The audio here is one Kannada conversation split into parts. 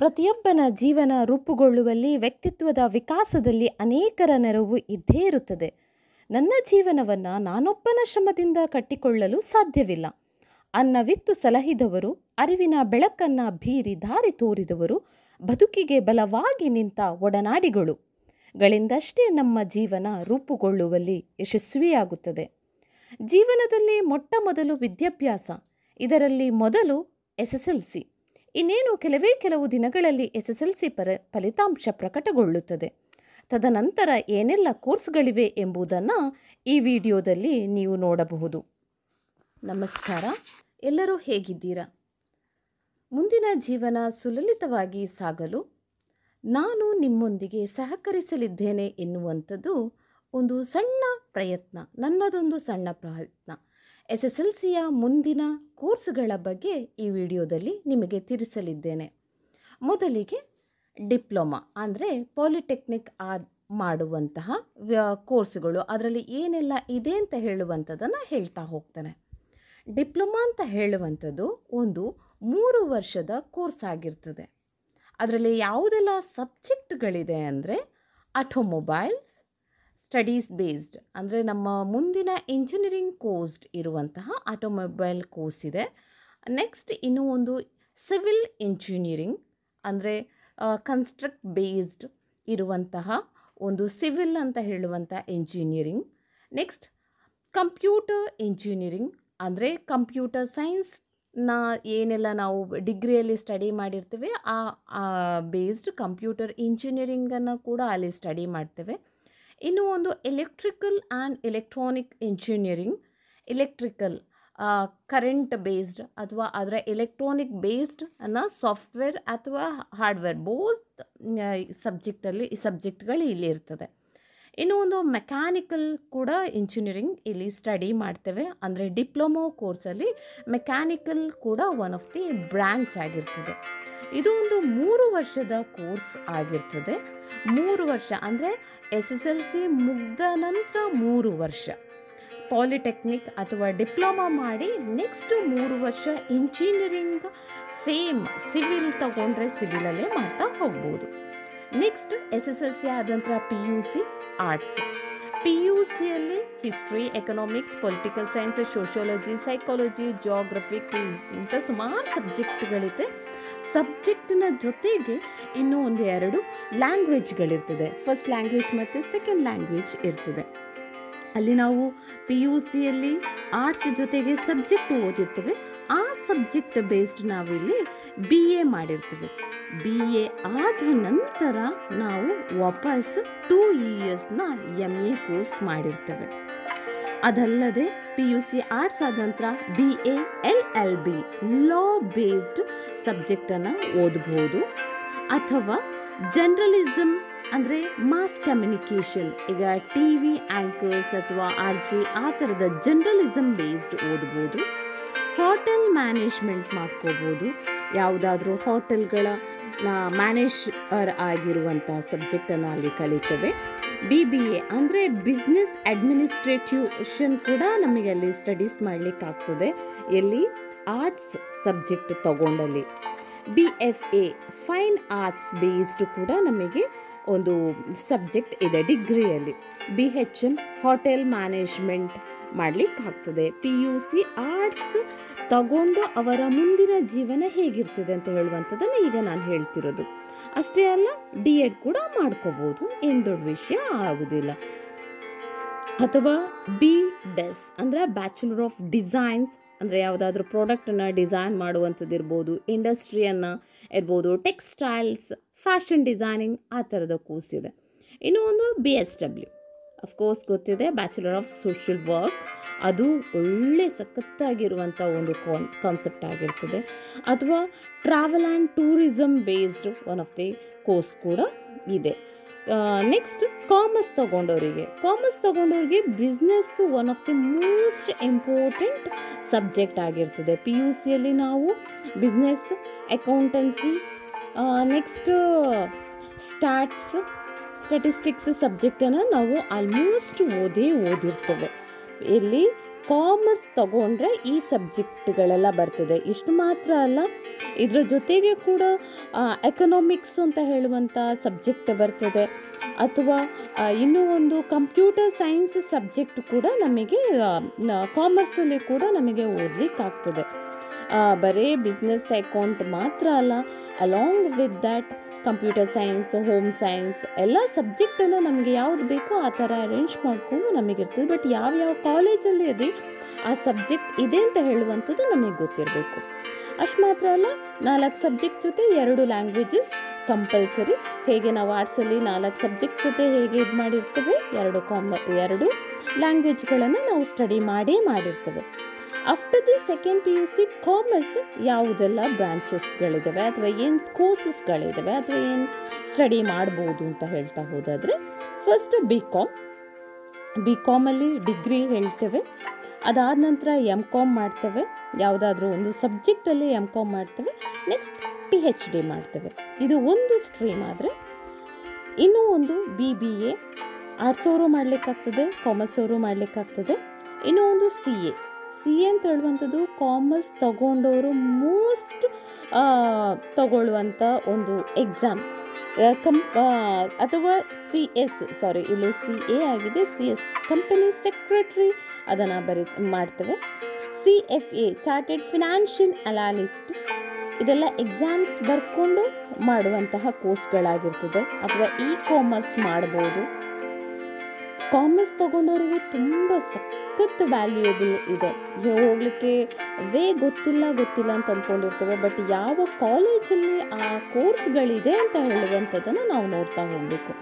ಪ್ರತಿಯೊಬ್ಬನ ಜೀವನ ರೂಪುಗೊಳ್ಳುವಲ್ಲಿ, ವ್ಯಕ್ತಿತ್ವದ ವಿಕಾಸದಲ್ಲಿ ಅನೇಕರ ನೆರವು ಇದ್ದೇ ಇರುತ್ತದೆ. ನನ್ನ ಜೀವನವನ್ನು ನಾನೊಬ್ಬನ ಶ್ರಮದಿಂದ ಕಟ್ಟಿಕೊಳ್ಳಲು ಸಾಧ್ಯವಿಲ್ಲ. ಅನ್ನವಿತ್ತು ಸಲಹಿದವರು, ಅರಿವಿನ ಬೆಳಕನ್ನು ಬೀರಿ ದಾರಿ ತೋರಿದವರು, ಬದುಕಿಗೆ ಬಲವಾಗಿ ನಿಂತ ಒಡನಾಡಿಗಳು ಗಳಿಂದಷ್ಟೇ ನಮ್ಮ ಜೀವನ ರೂಪುಗೊಳ್ಳುವಲ್ಲಿ ಯಶಸ್ವಿಯಾಗುತ್ತದೆ. ಜೀವನದಲ್ಲಿ ಮೊಟ್ಟ ಮೊದಲು ವಿದ್ಯಾಭ್ಯಾಸ, ಇದರಲ್ಲಿ ಮೊದಲು SSLC. ಇನ್ನೇನು ಕೆಲವು ದಿನಗಳಲ್ಲಿ SSLC ಫಲಿತಾಂಶ ಪ್ರಕಟಗೊಳ್ಳುತ್ತದೆ. ತದನಂತರ ಏನೆಲ್ಲ ಕೋರ್ಸ್ಗಳಿವೆ ಎಂಬುದನ್ನು ಈ ವಿಡಿಯೋದಲ್ಲಿ ನೀವು ನೋಡಬಹುದು. ನಮಸ್ಕಾರ, ಎಲ್ಲರೂ ಹೇಗಿದ್ದೀರಾ? ಮುಂದಿನ ಜೀವನ ಸುಲಲಿತವಾಗಿ ಸಾಗಲು ನಾನು ನಿಮ್ಮೊಂದಿಗೆ ಸಹಕರಿಸಲಿದ್ದೇನೆ ಎನ್ನುವಂಥದ್ದು ಒಂದು ಸಣ್ಣ ಪ್ರಯತ್ನ, ನನ್ನದೊಂದು ಸಣ್ಣ ಪ್ರಯತ್ನ. SSLCಯ ಮುಂದಿನ ಕೋರ್ಸ್ಗಳ ಬಗ್ಗೆ ಈ ವಿಡಿಯೋದಲ್ಲಿ ನಿಮಗೆ ತಿಳಿಸಲಿದ್ದೇನೆ. ಮೊದಲಿಗೆ ಡಿಪ್ಲೊಮಾ ಅಂದರೆ ಪಾಲಿಟೆಕ್ನಿಕ್ ಮಾಡುವಂತಹ ಕೋರ್ಸ್ಗಳು, ಅದರಲ್ಲಿ ಏನೆಲ್ಲ ಇದೆ ಅಂತ ಹೇಳುವಂಥದ್ದನ್ನು ಹೇಳ್ತಾ ಹೋಗ್ತಾನೆ. ಡಿಪ್ಲೊಮಾ ಅಂತ ಹೇಳುವಂಥದ್ದು ಒಂದು 3 ವರ್ಷದ ಕೋರ್ಸ್ ಆಗಿರ್ತದೆ. ಅದರಲ್ಲಿ ಯಾವುದೆಲ್ಲ ಸಬ್ಜೆಕ್ಟ್ಗಳಿದೆ ಅಂದರೆ ಆಟೋಮೊಬೈಲ್ಸ್, ಸ್ಟಡೀಸ್ ಬೇಸ್ಡ್ ಅಂದರೆ ನಮ್ಮ ಮುಂದಿನ ಇಂಜಿನಿಯರಿಂಗ್ ಕೋರ್ಸ್ ಇರುವಂತಹ ಆಟೋಮೊಬೈಲ್ ಕೋರ್ಸ್ ಇದೆ. ನೆಕ್ಸ್ಟ್ ಇನ್ನೂ ಒಂದು ಸಿವಿಲ್ ಇಂಜಿನಿಯರಿಂಗ್ ಅಂದರೆ ಕನ್ಸ್ಟ್ರಕ್ಟ್ ಬೇಸ್ಡ್ ಇರುವಂತಹ ಒಂದು ಸಿವಿಲ್ ಅಂತ ಹೇಳುವಂಥ ಇಂಜಿನಿಯರಿಂಗ್. ನೆಕ್ಸ್ಟ್ ಕಂಪ್ಯೂಟರ್ ಇಂಜಿನಿಯರಿಂಗ್ ಅಂದರೆ ಕಂಪ್ಯೂಟರ್ ಸೈನ್ಸ್ನ ಏನೆಲ್ಲ ನಾವು ಡಿಗ್ರಿಯಲ್ಲಿ ಸ್ಟಡಿ ಮಾಡಿರ್ತೇವೆ ಆ ಬೇಸ್ಡ್ ಕಂಪ್ಯೂಟರ್ ಇಂಜಿನಿಯರಿಂಗನ್ನು ಕೂಡ ಅಲ್ಲಿ ಸ್ಟಡಿ ಮಾಡ್ತೇವೆ. ಇನ್ನು ಒಂದು electrical and electronic engineering, electrical current based ಅಥವಾ ಅದರ ಎಲೆಕ್ಟ್ರಾನಿಕ್ ಬೇಸ್ಡ್ ಅನ್ನು ಸಾಫ್ಟ್ವೇರ್ ಅಥವಾ ಹಾರ್ಡ್ವೇರ್ ಬೋತ್ ಈ ಸಬ್ಜೆಕ್ಟ್ಗಳು ಇಲ್ಲಿ ಇರ್ತದೆ. ಇನ್ನು ಒಂದು ಮೆಕ್ಯಾನಿಕಲ್ ಕೂಡ ಇಂಜಿನಿಯರಿಂಗ್ ಇಲ್ಲಿ ಸ್ಟಡಿ ಮಾಡ್ತೇವೆ. ಅಂದರೆ ಡಿಪ್ಲೊಮೊ ಕೋರ್ಸಲ್ಲಿ ಮೆಕ್ಯಾನಿಕಲ್ ಕೂಡ ಒನ್ ಆಫ್ ದಿ ಬ್ರ್ಯಾಂಚ್ ಆಗಿರ್ತದೆ. ಇದು ಒಂದು 3 ವರ್ಷದ ಕೋರ್ಸ್ ಆಗಿರ್ತದೆ. 3 ವರ್ಷ ಅಂದರೆ SSLC ಮುಗ್ದ ನಂತರ 3 ವರ್ಷ ಪಾಲಿಟೆಕ್ನಿಕ್ ಅಥವಾ ಡಿಪ್ಲೊಮಾ ಮಾಡಿ ನೆಕ್ಸ್ಟ್ 3 ವರ್ಷ ಇಂಜಿನಿಯರಿಂಗ್ ಸೇಮ್ ಸಿವಿಲ್ ತಗೊಂಡ್ರೆ ಸಿವಿಲಲ್ಲೇ ಮಾಡ್ತಾ ಹೋಗ್ಬೋದು. ನೆಕ್ಸ್ಟ್ SSLC ಆದ ನಂತರ PUC ಆರ್ಟ್ಸ್. PUCಯಲ್ಲಿ history, economics, political science, sociology, psychology, geography ಇಂಥ ಸುಮಾರು ಸಬ್ಜೆಕ್ಟ್ಗಳಿದೆ. ಸಬ್ಜೆಕ್ಟಿನ ಜೊತೆಗೆ ಇನ್ನೂ 1-2 ಲ್ಯಾಂಗ್ವೇಜ್ಗಳಿರ್ತದೆ. ಫಸ್ಟ್ ಲ್ಯಾಂಗ್ವೇಜ್ ಮತ್ತು ಸೆಕೆಂಡ್ ಲ್ಯಾಂಗ್ವೇಜ್ ಇರ್ತದೆ. ಅಲ್ಲಿ ನಾವು PUCಯಲ್ಲಿ ಆರ್ಟ್ಸ್ ಜೊತೆಗೆ ಸಬ್ಜೆಕ್ಟ್ ಓದಿರ್ತೇವೆ. ಆ ಸಬ್ಜೆಕ್ಟ್ ಬೇಸ್ಡ್ ನಾವಿಲ್ಲಿ BA ಮಾಡಿರ್ತೇವೆ. BA ಆದ ನಂತರ ನಾವು ವಾಪಸ್ 2 ಇಯರ್ಸ್ನ MA ಕೋರ್ಸ್ ಮಾಡಿರ್ತೇವೆ. ಅದಲ್ಲದೆ PUC ಆರ್ಟ್ಸ್ ಆದ ನಂತರ BA LLB ಲಾ ಬೇಸ್ಡ್ ಸಬ್ಜೆಕ್ಟನ್ನು ಓದ್ಬೋದು. ಅಥವಾ ಜರ್ನಲಿಸಮ್ ಅಂದರೆ ಮಾಸ್ ಕಮ್ಯುನಿಕೇಷನ್, ಈಗ TV ಆ್ಯಂಕರ್ಸ್ ಅಥವಾ RJ ಆ ಥರದ ಜರ್ನಲಿಸಮ್ ಬೇಸ್ಡ್ ಓದ್ಬೋದು. ಹೋಟೆಲ್ ಮ್ಯಾನೇಜ್ಮೆಂಟ್ ಮಾಡ್ಕೋಬೋದು, ಯಾವುದಾದ್ರೂ ಹೋಟೆಲ್ಗಳ ಮ್ಯಾನೇಜರ್ ಆಗಿರುವಂಥ ಸಬ್ಜೆಕ್ಟನ್ನು ಅಲ್ಲಿ ಕಲಿತೇವೆ. BBA ಅಂದರೆ ಬಿಸ್ನೆಸ್ ಅಡ್ಮಿನಿಸ್ಟ್ರೇಷನ್ ಕೂಡ ನಮಗೆ ಅಲ್ಲಿ ಸ್ಟಡೀಸ್ ಮಾಡಲಿಕ್ಕಾಗ್ತದೆ, ಎಲ್ಲಿ ಆರ್ಟ್ಸ್ ಸಬ್ಜೆಕ್ಟ್ ತಗೊಂಡಲ್ಲಿ. BFA ಫೈನ್ ಆರ್ಟ್ಸ್ ಬೇಸ್ಡ್ ಕೂಡ ನಮಗೆ ಒಂದು ಸಬ್ಜೆಕ್ಟ್ ಇದೆ ಡಿಗ್ರಿಯಲ್ಲಿ. BHM ಹೋಟೆಲ್ ಮ್ಯಾನೇಜ್ಮೆಂಟ್ ಮಾಡಲಿಕ್ಕಾಗ್ತದೆ. PUC ಆರ್ಟ್ಸ್ ತಗೊಂಡು ಅವರ ಮುಂದಿನ ಜೀವನ ಹೇಗಿರ್ತದೆ ಅಂತ ಹೇಳುವಂಥದ್ದನ್ನು ಈಗ ನಾನು ಹೇಳ್ತಿರೋದು. ಅಷ್ಟೇ ಅಲ್ಲ, D.Ed ಕೂಡ ಮಾಡ್ಕೋಬೋದು, ಏನು ದೊಡ್ಡ ವಿಷಯ ಆಗೋದಿಲ್ಲ. ಅಥವಾ BDes ಅಂದರೆ ಬ್ಯಾಚುಲರ್ ಆಫ್ ಡಿಸೈನ್ಸ್ ಅಂದರೆ ಯಾವುದಾದ್ರೂ ಪ್ರಾಡಕ್ಟನ್ನು ಡಿಸೈನ್ ಮಾಡುವಂಥದ್ದು ಇರ್ಬೋದು, ಇಂಡಸ್ಟ್ರಿಯನ್ನು ಇರ್ಬೋದು, ಟೆಕ್ಸ್ಟೈಲ್ಸ್, ಫ್ಯಾಷನ್ ಡಿಸೈನಿಂಗ್ ಆ ಥರದ ಕೋರ್ಸ್ ಇದೆ. ಇನ್ನೂ ಒಂದು BSW ಅಫ್ಕೋರ್ಸ್ ಗೊತ್ತಿದೆ, ಬ್ಯಾಚುಲರ್ ಆಫ್ ಸೋಷಿಯಲ್ ವರ್ಕ್. ಅದು ಒಳ್ಳೆ ಸಖತ್ತಾಗಿರುವಂಥ ಒಂದು ಕಾನ್ಸೆಪ್ಟ್ ಆಗಿರ್ತದೆ. ಅಥವಾ travel and tourism based one of the course ಕೂಡ ಇದೆ. ನೆಕ್ಸ್ಟ್ ಕಾಮರ್ಸ್ ತಗೊಂಡವರಿಗೆ business one of the most important subject ಆಗಿರ್ತದೆ. PUCಯಲ್ಲಿ ನಾವು ಬಿಸ್ನೆಸ್, ಅಕೌಂಟೆನ್ಸಿ, ನೆಕ್ಸ್ಟ್ ಸ್ಟ್ಯಾಟಿಸ್ಟಿಕ್ಸ್ ಸಬ್ಜೆಕ್ಟನ್ನು ನಾವು ಆಲ್ಮೋಸ್ಟ್ ಓದಿರ್ತೇವೆ. ಇಲ್ಲಿ ಕಾಮರ್ಸ್ ತಗೊಂಡ್ರೆ ಈ ಸಬ್ಜೆಕ್ಟ್ಗಳೆಲ್ಲ ಬರ್ತದೆ. ಇಷ್ಟು ಮಾತ್ರ ಅಲ್ಲ, ಇದರ ಜೊತೆಗೆ ಕೂಡ ಎಕನಾಮಿಕ್ಸ್ ಅಂತ ಹೇಳುವಂಥ ಸಬ್ಜೆಕ್ಟ್ ಬರ್ತದೆ, ಅಥವಾ ಇನ್ನೂ ಒಂದು ಕಂಪ್ಯೂಟರ್ ಸೈನ್ಸ್ ಸಬ್ಜೆಕ್ಟ್ ಕೂಡ ನಮಗೆ ಕಾಮರ್ಸಲ್ಲಿ ಕೂಡ ನಮಗೆ ಓದಲಿಕ್ಕಾಗ್ತದೆ. ಬರೀ ಬಿಸ್ನೆಸ್ ಅಕೌಂಟ್ ಮಾತ್ರ ಅಲ್ಲ, along with that computer science, home science ಎಲ್ಲ ಸಬ್ಜೆಕ್ಟನ್ನು ನಮಗೆ ಯಾವುದು ಬೇಕೋ ಆ ಥರ ಅರೇಂಜ್ ಮಾಡಿಕೊಂಡು ನಮಗಿರ್ತದೆ. ಬಟ್ ಯಾವ್ಯಾವ ಕಾಲೇಜಲ್ಲಿ ಇದೆ ಆ ಸಬ್ಜೆಕ್ಟ್ ಇದೆ ಅಂತ ಹೇಳುವಂಥದ್ದು ನಮಗೆ ಗೊತ್ತಿರಬೇಕು. ಅಷ್ಟು ಮಾತ್ರ ಅಲ್ಲ, 4 ಸಬ್ಜೆಕ್ಟ್ ಜೊತೆ 2 ಲ್ಯಾಂಗ್ವೇಜಸ್ ಕಂಪಲ್ಸರಿ. ಹೇಗೆ ನಾವು ಆರ್ಟ್ಸಲ್ಲಿ 4 ಸಬ್ಜೆಕ್ಟ್ ಜೊತೆ ಹೇಗೆ ಇದು ಮಾಡಿರ್ತೇವೆ, 2 ಲ್ಯಾಂಗ್ವೇಜ್ಗಳನ್ನು ನಾವು ಸ್ಟಡಿ ಮಾಡಿರ್ತೇವೆ. After the second PUC commerce ಯಾವುದೆಲ್ಲ ಬ್ರಾಂಚಸ್ಗಳಿದ್ದಾವೆ ಅಥವಾ ಏನು ಕೋರ್ಸಸ್ಗಳಿದ್ದಾವೆ ಅಥವಾ ಏನು ಸ್ಟಡಿ ಮಾಡ್ಬೋದು ಅಂತ ಹೇಳ್ತಾ ಹೋದಾದರೆ, ಫಸ್ಟ್ ಬಿ ಕಾಮಲ್ಲಿ ಡಿಗ್ರಿ ಹೇಳ್ತೇವೆ. ಅದಾದ ನಂತರ MCom ಮಾಡ್ತೇವೆ, ಯಾವುದಾದ್ರೂ ಒಂದು ಸಬ್ಜೆಕ್ಟಲ್ಲಿ MCom ಮಾಡ್ತೇವೆ. ನೆಕ್ಸ್ಟ್ PhD ಮಾಡ್ತೇವೆ. ಇದು ಒಂದು ಸ್ಟ್ರೀಮ್ ಆದರೆ, ಇನ್ನೂ ಒಂದು BBA ಆರ್ಟ್ಸ್ ಅವರು ಮಾಡಲಿಕ್ಕಾಗ್ತದೆ, ಕಾಮರ್ಸ್ ಅವರು ಮಾಡಲಿಕ್ಕಾಗ್ತದೆ. ಇನ್ನೂ ಒಂದು CA ಅಂತ ಹೇಳುವಂಥದ್ದು ಕಾಮರ್ಸ್ ತಗೊಂಡವರು ಮೋಸ್ಟ್ ತಗೊಳ್ಳುವಂಥ ಒಂದು ಎಕ್ಸಾಮ್. ಅಥವಾ ಇಲ್ಲಿ CA ಆಗಿದೆ, CS ಕಂಪನಿ ಸೆಕ್ರೆಟರಿ ಅದನ್ನು ಮಾಡ್ತೇವೆ. CFA ಚಾರ್ಟೆಡ್ ಫಿನಾನ್ಷಿಯಲ್ ಅನಾಲಿಸ್ಟ್, ಇದೆಲ್ಲ ಎಕ್ಸಾಮ್ಸ್ ಬರ್ಕೊಂಡು ಮಾಡುವಂತಹ ಕೋರ್ಸ್ಗಳಾಗಿರ್ತದೆ. ಅಥವಾ ಕಾಮರ್ಸ್ ಮಾಡ್ಬೋದು. ಕಾಮರ್ಸ್ ತಗೊಂಡವರಿಗೆ ತುಂಬ ಸಖತ್ ವ್ಯಾಲ್ಯೂಯಬಲ್ ಇದೆ. ಹೋಗಲಿಕ್ಕೆ ಗೊತ್ತಿಲ್ಲ ಅಂತ ಅಂದ್ಕೊಂಡಿರ್ತೇವೆ. ಬಟ್ ಯಾವ ಕಾಲೇಜಲ್ಲಿ ಆ ಕೋರ್ಸ್ಗಳಿದೆ ಅಂತ ಹೇಳುವಂಥದ್ದನ್ನು ನಾವು ನೋಡ್ತಾ ಹೋಗಬೇಕು.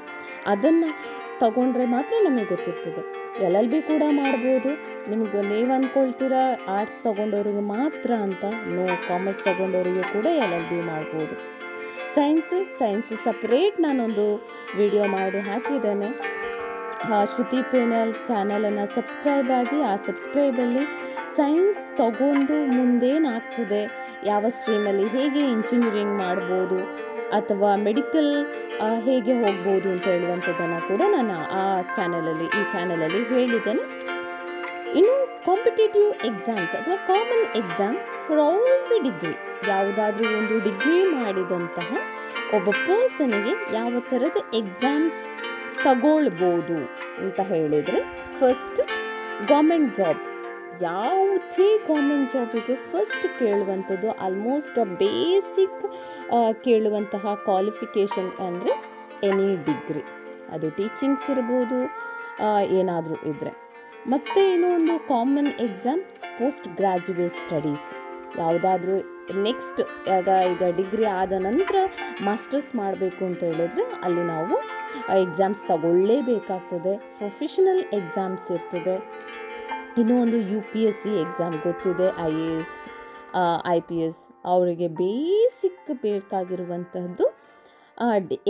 ಅದನ್ನು ತಗೊಂಡ್ರೆ ಮಾತ್ರ ನಮಗೆ ಗೊತ್ತಿರ್ತದೆ. LLB ಕೂಡ ಮಾಡ್ಬೋದು. ನೀವು ಅಂದ್ಕೊಳ್ತೀರಾ ಆರ್ಟ್ಸ್ ತಗೊಂಡವ್ರಿಗೆ ಮಾತ್ರ ಅಂತ, ಕಾಮರ್ಸ್ ತಗೊಂಡವರಿಗೆ ಕೂಡ LLB ಮಾಡ್ಬೋದು. ಸೈನ್ಸ್ ಸಪ್ರೇಟ್ ನಾನೊಂದು ವಿಡಿಯೋ ಮಾಡಿ ಹಾಕಿದ್ದೇನೆ. ಶ್ರುತಿ ಪೇನಲ್ ಚಾನಲನ್ನು ಸಬ್ಸ್ಕ್ರೈಬ್ ಆಗಿ, ಆ ಸಬ್ಸ್ಕ್ರೈಬಲ್ಲಿ ಸೈನ್ಸ್ ತಗೊಂಡು ಮುಂದೇನಾಗ್ತದೆ, ಯಾವ ಸ್ಟ್ರೀಮಲ್ಲಿ ಹೇಗೆ ಇಂಜಿನಿಯರಿಂಗ್ ಮಾಡ್ಬೋದು ಅಥವಾ ಮೆಡಿಕಲ್ ಹೇಗೆ ಹೋಗ್ಬೋದು ಅಂತ ಹೇಳುವಂಥದ್ದನ್ನು ಕೂಡ ನಾನು ಈ ಚಾನಲಲ್ಲಿ ಹೇಳಿದ್ದೇನೆ. ಇನ್ನು ಕಾಂಪಿಟೇಟಿವ್ ಎಕ್ಸಾಮ್ಸ್ ಅಥವಾ common exam for all the decree, ಯಾವುದಾದ್ರೂ ಒಂದು ಡಿಗ್ರಿ ಮಾಡಿದಂತಹ ಒಬ್ಬ ಪರ್ಸನಿಗೆ ಯಾವ ಥರದ ಎಕ್ಸಾಮ್ಸ್ ತಗೊಳ್ಬೋದು ಅಂತ ಹೇಳಿದರೆ, ಫಸ್ಟ್ ಗೌರ್ಮೆಂಟ್ ಜಾಬ್. ಯಾವುದೇ ಗೌರ್ಮೆಂಟ್ ಜಾಬಿಗೆ ಫಸ್ಟ್ ಕೇಳುವಂಥದ್ದು ಆಲ್ಮೋಸ್ಟ್ ಬೇಸಿಕ್ ಕೇಳುವಂತಹ ಕ್ವಾಲಿಫಿಕೇಷನ್ ಅಂದರೆ ಎನಿ ಡಿಗ್ರಿ, ಅದು ಟೀಚಿಂಗ್ಸ್ ಇರ್ಬೋದು, ಏನಾದರೂ ಇದ್ದರೆ. ಮತ್ತು ಇನ್ನೂ ಒಂದು common exam post graduate studies. ಯಾವುದಾದ್ರೂ ನೆಕ್ಸ್ಟ್ ಈಗ ಡಿಗ್ರಿ ಆದ ನಂತರ ಮಾಸ್ಟರ್ಸ್ ಮಾಡಬೇಕು ಅಂತ ಹೇಳಿದ್ರೆ ಅಲ್ಲಿ ನಾವು ಎಕ್ಸಾಮ್ಸ್ ತಗೊಳ್ಳೇಬೇಕಾಗ್ತದೆ. ಪ್ರೊಫೆಷನಲ್ ಎಕ್ಸಾಮ್ಸ್ ಇರ್ತದೆ. ಇನ್ನೂ ಒಂದು UPSC ಎಕ್ಸಾಮ್ ಗೊತ್ತಿದೆ, IAS IPS ಅವರಿಗೆ ಬೇಸಿಕ್ ಬೇಕಾಗಿರುವಂತಹದ್ದು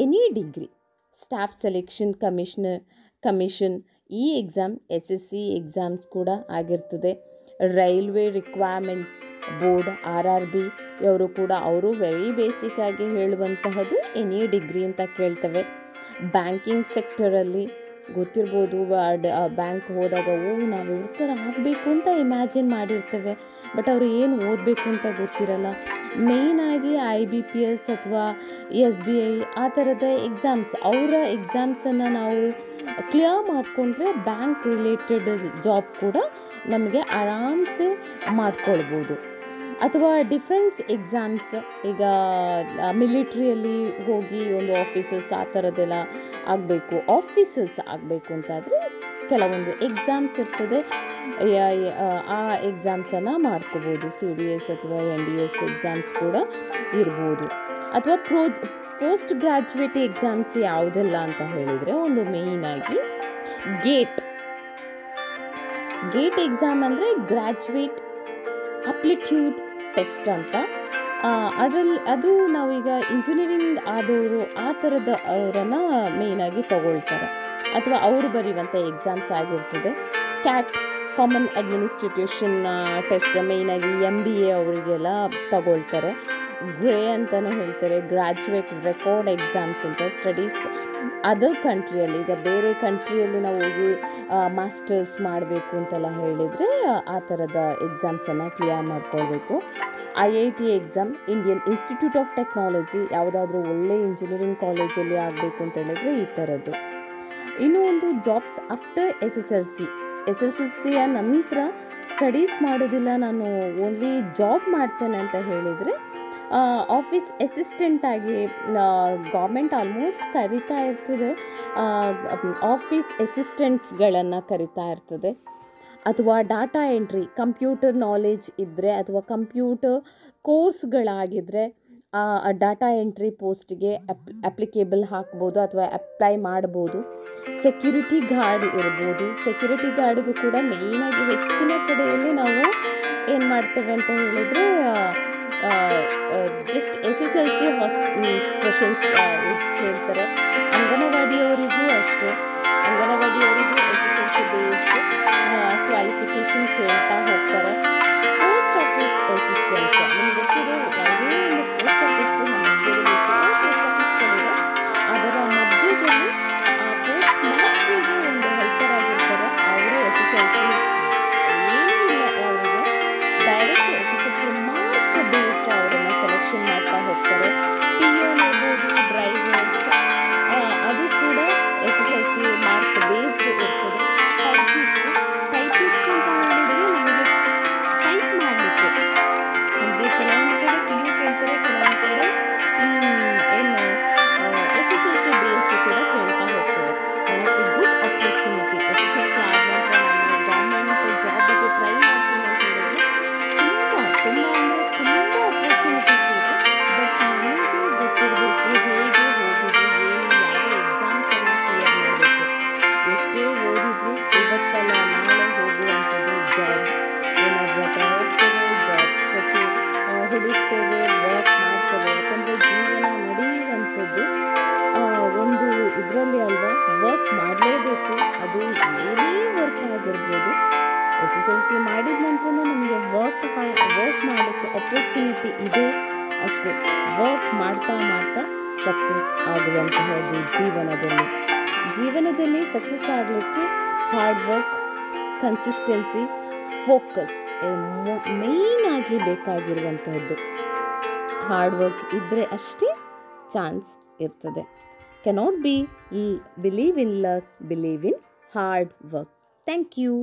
any degree. Staff selection commission ಈ ಎಕ್ಸಾಮ್ SSC ಎಕ್ಸಾಮ್ಸ್ ಕೂಡ ಆಗಿರ್ತದೆ. ರೈಲ್ವೆ ರಿಕ್ವೈರ್ಮೆಂಟ್ಸ್ ಬೋರ್ಡ್ RRB ಇವರು ಕೂಡ ವೆರಿ ಬೇಸಿಕ್ ಆಗಿ ಹೇಳುವಂತಹದ್ದು ಎನಿ ಡಿಗ್ರಿ ಅಂತ ಕೇಳ್ತವೆ. ಬ್ಯಾಂಕಿಂಗ್ ಸೆಕ್ಟರಲ್ಲಿ ಗೊತ್ತಿರ್ಬೋದು, ಬ್ಯಾಂಕ್ ಹೋದಾಗ ನಾವು ಇವ್ರ ಥರ ಆಗಬೇಕು ಅಂತ ಇಮ್ಯಾಜಿನ್ ಮಾಡಿರ್ತೇವೆ. ಬಟ್ ಅವರು ಏನು ಓದಬೇಕು ಅಂತ ಗೊತ್ತಿರಲ್ಲ. ಮೇಯ್ನಾಗಿ IBPS ಅಥವಾ SBI ಆ ಥರದ ಎಕ್ಸಾಮ್ಸ್, ಅವರ ಎಕ್ಸಾಮ್ಸನ್ನು ನಾವು ಕ್ಲಿಯರ್ ಮಾಡಿಕೊಂಡ್ರೆ ಬ್ಯಾಂಕ್ ರಿಲೇಟೆಡ್ ಜಾಬ್ ಕೂಡ ನಮಗೆ ಆರಾಮ್ಸೆ ಮಾಡ್ಕೊಳ್ಬೋದು. ಅಥವಾ ಡಿಫೆನ್ಸ್ ಎಕ್ಸಾಮ್ಸ್, ಈಗ ಮಿಲಿಟ್ರಿಯಲ್ಲಿ ಹೋಗಿ ಒಂದು ಆಫೀಸರ್ಸ್ ಆ ಥರದ್ದೆಲ್ಲ ಆಫೀಸರ್ಸ್ ಆಗಬೇಕು ಅಂತಾದರೆ ಕೆಲವೊಂದು ಎಕ್ಸಾಮ್ಸ್ ಇರ್ತದೆ. ಆ ಎಕ್ಸಾಮ್ಸನ್ನು ಮಾಡ್ಕೋಬೋದು. CDS ಅಥವಾ NDS ಎಕ್ಸಾಮ್ಸ್ ಕೂಡ ಇರ್ಬೋದು. ಅಥವಾ ಪೋಸ್ಟ್ ಗ್ರ್ಯಾಜುಯೇಟ್ ಎಕ್ಸಾಮ್ಸ್ ಯಾವುದೆಲ್ಲ ಅಂತ ಹೇಳಿದರೆ, ಒಂದು ಮೇಯ್ನಾಗಿ ಗೇಟ್ ಎಕ್ಸಾಮ್ ಅಂದರೆ ಗ್ರ್ಯಾಜುಯೇಟ್ ಅಪ್ಲಿಟ್ಯೂಡ್ ಟೆಸ್ಟ್ ಅಂತ. ಅದು ನಾವೀಗ ಇಂಜಿನಿಯರಿಂಗ್ ಆದವರು ಆ ಥರದ ಅವರನ್ನು ಮೇಯ್ನಾಗಿ ತಗೊಳ್ತಾರೆ ಅಥವಾ ಅವರು ಬರೆಯುವಂಥ ಎಕ್ಸಾಮ್ಸ್ ಆಗಿರ್ತದೆ. CAT ಕಾಮನ್ ಅಡ್ಮಿನಿಸ್ಟ್ರೇಷನ್ ಟೆಸ್ಟ್ ಮೇಯ್ನಾಗಿ MBA ಅವರಿಗೆಲ್ಲ ತಗೊಳ್ತಾರೆ. ಗ್ರೇ ಅಂತಲೇ ಹೇಳ್ತಾರೆ, ಗ್ರ್ಯಾಜುಯೇಟ್ ರೆಕಾರ್ಡ್ ಎಕ್ಸಾಮ್ಸ್ ಅಂತ. ಅದರ್ ಕಂಟ್ರಿಯಲ್ಲಿ, ಈಗ ಬೇರೆ ಕಂಟ್ರಿಯಲ್ಲಿ ನಾವು ಹೋಗಿ ಮಾಸ್ಟರ್ಸ್ ಮಾಡಬೇಕು ಅಂತೆಲ್ಲ ಹೇಳಿದರೆ ಆ ಥರದ ಎಕ್ಸಾಮ್ಸನ್ನು ಕ್ಲಿಯರ್ ಮಾಡ್ಕೊಳ್ಬೇಕು. IIT exam, Indian institute of technology, ಯಾವುದಾದ್ರೂ ಒಳ್ಳೆ ಇಂಜಿನಿಯರಿಂಗ್ ಕಾಲೇಜಲ್ಲಿ ಆಗಬೇಕು ಅಂತ ಹೇಳಿದ್ರೆ ಈ ಥರದ್ದು. ಇನ್ನೂ ಒಂದು ಜಾಬ್ಸ್ ಆಫ್ಟರ್ SSLC ನಂತರ ಸ್ಟಡೀಸ್ ಮಾಡೋದಿಲ್ಲ, ನಾನು ಓನ್ಲಿ ಜಾಬ್ ಮಾಡ್ತೇನೆ ಅಂತ ಹೇಳಿದರೆ ಆಫೀಸ್ ಅಸಿಸ್ಟೆಂಟ್ ಆಗಿ ಗೌರ್ಮೆಂಟ್ ಆಲ್ಮೋಸ್ಟ್ ಕರಿತಾ ಇರ್ತದೆ, ಆಫೀಸ್ ಅಸಿಸ್ಟೆಂಟ್ಸ್ಗಳನ್ನು ಕರಿತಾ ಇರ್ತದೆ. ಅಥವಾ ಡಾಟಾ ಎಂಟ್ರಿ, ಕಂಪ್ಯೂಟರ್ ನಾಲೆಜ್ ಇದ್ದರೆ ಅಥವಾ ಕಂಪ್ಯೂಟರ್ ಕೋರ್ಸ್ಗಳಾಗಿದ್ದರೆ ಡಾಟಾ ಎಂಟ್ರಿ ಪೋಸ್ಟ್ಗೆ ಅಪ್ಲಿಕೇಬಲ್ ಹಾಕ್ಬೋದು ಅಥವಾ ಅಪ್ಲೈ ಮಾಡ್ಬೋದು. ಸೆಕ್ಯೂರಿಟಿ ಗಾರ್ಡ್ ಇರ್ಬೋದು. ಸೆಕ್ಯೂರಿಟಿ ಗಾರ್ಡ್ಗೂ ಕೂಡ ಮೇಯ್ನಾಗಿ ಹೆಚ್ಚಿನ ಕಡೆಯಲ್ಲಿ ನಾವು ಏನು ಮಾಡ್ತೇವೆ ಅಂತ ಹೇಳಿದರೆ ಜಸ್ಟ್ SSLC ಕ್ವೆಶನ್ಸ್ ಕೇಳ್ತಾರೆ. ಅಂಗನವಾಡಿಯವರಿಗೂ ಅಷ್ಟೇ, ಅಂಗನವಾಡಿಯವರಿಗೂ SSLC ಬೇಸ್ಡ್ ಕ್ವಾಲಿಫಿಕೇಷನ್ ಕೇಳ್ತಾ ಹೋಗ್ತಾರೆ. ಪೋಸ್ಟ್ ಆಫೀಸ್ ಅಸಿಸ್ಟೆಂಟ್ಸ್, ನಿಮ್ಗೆ ಗೊತ್ತಿದೆ ಯಾವುದೇ ಒಂದು ಪೋಸ್ಟ್ ಆಫೀಸ್ ನಮ್ಮ ಇಂಡಿಯಾದಲ್ಲಿ ಪೋಸ್ಟ್ ಆಫೀಸ್ಗಳಿದೆ, ಅದರ ಮಧ್ಯದಲ್ಲಿ ಪೋಸ್ಟ್ ಮಾಸ್ಟ್ರಿಗೆ ಒಂದು ಹೆಲ್ಪರ್ ಆಗಿರ್ತಾರೆ. ಅವರು SSLC ಏನೂ ಇಲ್ಲ, ಅವರಿಗೆ ಡೈರೆಕ್ಟ್ SSLC ಮಾರ್ಕ್ ಬೇಸ್ಡ್ ಅವರನ್ನು ಸೆಲೆಕ್ಷನ್ ಮಾಡ್ತಾ ಹೋಗ್ತಾರೆ. ಪಿಯೋನ್ ಇರ್ಬೋದು, ಡ್ರೈವರ್ಸ್, ಅದು ಕೂಡ SSLC ಮಾರ್ಕ್ ಬೇಸ್ಡ್ ಇರ್ತದೆ. ಟೈಪಿಸ್ಟ್ ಅಂತ ಹೇಳಿದರೆ ನಮಗೆ ಟೈಪ್ ಮಾಡಲಿಕ್ಕೆ, ಅಂದರೆ ಕೆಲವೊಂದು ಕಡೆ PU ಕೇಳ್ತಾರೆ, ಕೆಲವೊಂದು ಕಡೆ ಏನು SSLC ಬೇಸ್ಡ್ ಕೂಡ ಕೇಳ್ತಾ ಹೋಗ್ತಾರೆ. One of the good opportunity. SSLC ಆದ ನಂತರ ನಾನು ಗೌರ್ಮೆಂಟ್ ಜಾಬಿಗೆ ಟ್ರೈ ಮಾಡ್ತೀನಿ ಅಂತ ಹೇಳಿದರೆ ತುಂಬ ಆಪರ್ಚುನಿಟೀಸ್ ಇದೆ. ಬಟ್ ನನಗೆ ಗೊತ್ತಿರಬೇಕು ಹೇಗೆ ಹೋಗೋದು, ಏನು ಯಾವ ಎಕ್ಸಾಮ್ಸನ್ನು ಕ್ಲಿಯರ್ ಮಾಡಬೇಕು. ಎಷ್ಟೇ ಓದಿದ್ರು ಇವತ್ತಲ್ಲ ನಾಳೆ ಹೋಗುವಂಥದ್ದು ಜಾಬ್. ಏನಾದರೂ ಹೋಗ್ತೇವೆ, ಜಾಬ್ ಹುಡುಕ್ತೇವೆ, ವರ್ಕ್ ಮಾಡ್ತೇವೆ. ಯಾಕಂದರೆ ಜೀವನ ನಡೆಯುವಂಥದ್ದು ಒಂದು ಇದರಲ್ಲಿ ಅಲ್ವಾ, ವರ್ಕ್ ಮಾಡಲೇಬೇಕು. ಅದು ಏನೇ ವರ್ಕ್ ಆಗಿರ್ಬೋದು. SSLC ಮಾಡಿದ ನಂತರ ನಮಗೆ ವರ್ಕ್ ಮಾಡಲಿಕ್ಕೆ ಆಪರ್ಚುನಿಟಿ ಇದೆ ಅಷ್ಟೇ. ವರ್ಕ್ ಮಾಡ್ತಾ ಸಕ್ಸಸ್ ಆಗುವಂತಹದ್ದು ಜೀವನದಲ್ಲಿ ಸಕ್ಸಸ್ ಆಗಲಿಕ್ಕೆ hard work, consistency, focus main ಆಗಿ ಬೇಕಾಗಿರುವಂತಹದ್ದು. ಹಾರ್ಡ್ ವರ್ಕ್ ಇದ್ದರೆ ಅಷ್ಟೇ ಚಾನ್ಸ್ ಇರ್ತದೆ. Cannot be believe in luck, believe in hard work. Thank you.